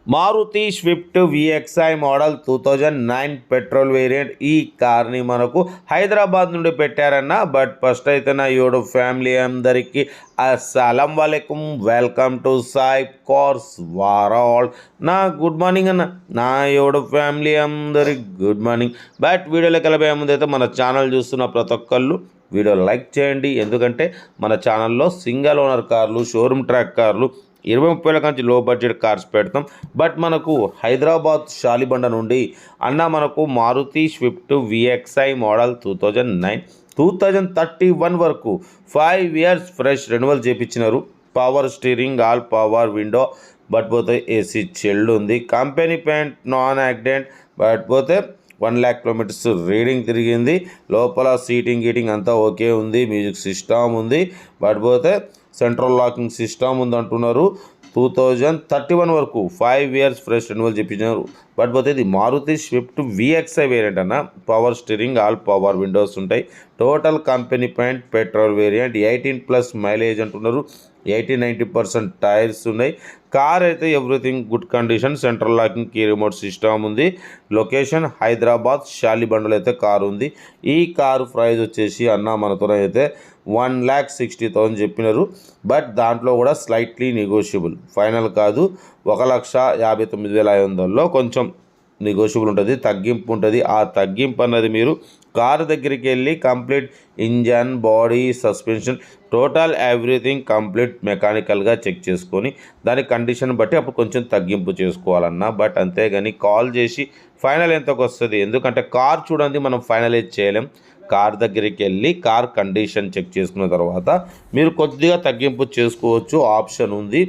Maruti Swift VXI model 2009 petrol variant. ఈ కార్ని మనకు హైదరాబాద్ నుండి పెట్టారన్న. బట్ ఫస్ట్ అయితే నా యూట్యూబ్ ఫ్యామిలీ అందరికీ అస్సలం వాలేకుమ్, welcome to Sai cars world. నా గుడ్ మార్నింగ్ అన్న, నా యూట్యూబ్ ఫ్యామిలీ అందరికి గుడ్ మార్నింగ్. బట్ వీడియోలోకి వెళ్ళబోయే ముందు అయితే మన ఛానల్ చూస్తున్న ప్రతి ఒక్కళ్ళు వీడియో లైక్ చేయండి. ఎందుకంటే మన ఛానల్లో సింగిల్ ఓనర్ కార్లు, షోరూమ్ ట్రాక్ కార్లు, 20-30 నుంచి లో బడ్జెట్ కార్స్ పెడతాం. బట్ మనకు హైదరాబాద్ షాలిబండ నుండి అన్న మనకు మారుతి స్విఫ్ట్ విఎక్స్ఐ మోడల్ 2031 వరకు 5 ఇయర్స్ ఫ్రెష్ రెన్యువల్ చేయించినారు. Power steering, all power window, but పోతే ఏసీ చిల్డ్ ఉంది. Company paint, non accident. But పోతే 1 lakh కిలోమీటర్స్ రీడింగ్ తిరిగింది. లోపల సీటింగ్ అంతా ఓకే ఉంది. మ్యూజిక్ సిస్టమ్ ఉంది. బట్ పోతే సెంట్రల్ లాకింగ్ సిస్టమ్ ఉంది అంటున్నారు. 2031 వరకు 5 ఇయర్స్ ఫ్రెష్ రెన్యువల్ చెప్పించారు. బట్ పోతే ఇది మారుతి స్విఫ్ట్ విఎక్స్ఐ వేరియంట్ అన్న. Power steering, all power windows ఉంటాయి. Total company point petrol variant, 18+ mileage అంటున్నారు. 80-90% టైర్స్ ఉన్నాయి. కార్ అయితే everything good condition. Central locking, key remote system ఉంది. లొకేషన్ హైదరాబాద్ షాలిబండలో అయితే కారు ఉంది. ఈ కారు ప్రైస్ వచ్చేసి అన్న మనతో అయితే 1,60,000 చెప్పినారు. బట్ దాంట్లో కూడా స్లైట్లీ నెగోషియబుల్, ఫైనల్ కాదు. 1,59,500లో కొంచెం నెగోషియబుల్ ఉంటుంది, తగ్గింపు ఉంటుంది. ఆ తగ్గింపు అన్నది మీరు కారు దగ్గరికి వెళ్ళి complete engine, body, suspension, total everything complete మెకానికల్గా చెక్ చేసుకొని దాని కండిషన్ బట్టి అప్పుడు కొంచెం తగ్గింపు చేసుకోవాలన్నా. బట్ అంతేగాని కాల్ చేసి ఫైనల్ ఎంతకు వస్తుంది, ఎందుకంటే కార్ చూడండి మనం ఫైనలైజ్ చేయలేం. కార్ దగ్గరికి వెళ్ళి కార్ కండిషన్ చెక్ చేసుకున్న తర్వాత మీరు కొద్దిగా తగ్గింపు చేసుకోవచ్చు, ఆప్షన్ ఉంది.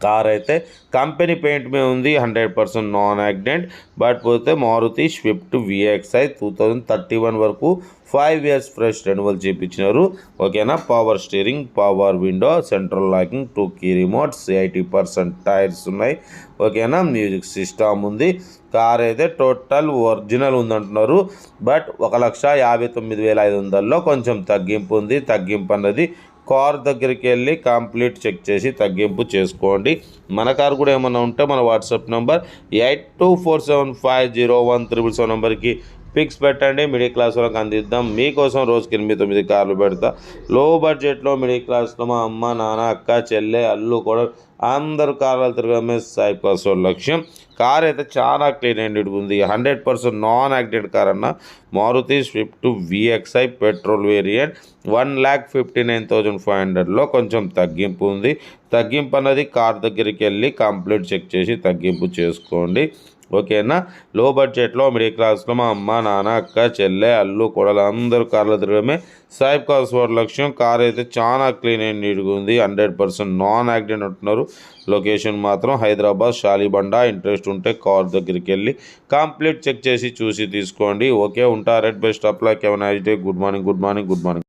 కార్ అయితే కంపెనీ పెయింట్ మీద ఉంది, 100% నాన్ యాక్సిడెంట్. బట్ పోతే మారుతి స్విఫ్ట్ విఎక్స్ఐ 2031 వరకు 5 ఇయర్స్ ఫ్రెష్ రెన్యువల్ చేయించినారు. ఓకేనా. Power steering, power window, central locking, 2 key remotes, 80% tyres ఉన్నాయి. ఓకేనా. మ్యూజిక్ సిస్టమ్ ఉంది. కార్ అయితే టోటల్ ఒరిజినల్ ఉందంటున్నారు. బట్ 1,59,500లో కొంచెం తగ్గింపు ఉంది. తగ్గింపు అన్నది కార్ దగ్గరికి వెళ్ళి కంప్లీట్ చెక్ చేసి తగ్గింపు చేసుకోండి. మన కారు కూడా ఏమన్నా ఉంటే మన వాట్సాప్ నెంబర్ 8247501377 నెంబర్కి పిక్స్ పెట్టండి. మిడిల్ క్లాస్ వాళ్ళకి అందిద్దాం. మీకోసం రోజుకి 8-9 కార్లు పెడతా. లో బడ్జెట్లో మిడిల్ క్లాస్లో మా అమ్మ, నాన్న, అక్క, చెల్లె, అల్లు కూడా అందరు కార్లు తిరగమే సాయి కార్స్ లక్ష్యం. కార్ అయితే చాలా క్లీన్ అండ్ ఉంది. 100% నాన్ యాక్సిడెంట్ కార్ అన్న. Maruti Swift VXI petrol variant 1,59,500లో కొంచెం తగ్గింపు ఉంది. తగ్గింపు అన్నది కార్ దగ్గరికి వెళ్ళి కంప్లీట్ చెక్ చేసి తగ్గింపు చేసుకోండి. ఓకేనా. లో బడ్జెట్లో మిడిల్ క్లాస్లో మా అమ్మ, నాన్న, అక్క, చెల్లె, అల్లు కొడలు అందరూ కార్లు తిరగడమే సాయి కార్స్ లక్ష్యం. కార్ అయితే చాలా క్లీన్ అండ్ నీట్గా ఉంది. 100% నాన్ యాక్సిడెంట్ అంటున్నారు. లొకేషన్ మాత్రం హైదరాబాద్ షాలిబండ. ఇంట్రెస్ట్ ఉంటే కార్ దగ్గరికి వెళ్ళి కంప్లీట్ చెక్ చేసి చూసి తీసుకోండి. ఓకే, ఉంటా. Red best up like. Good morning.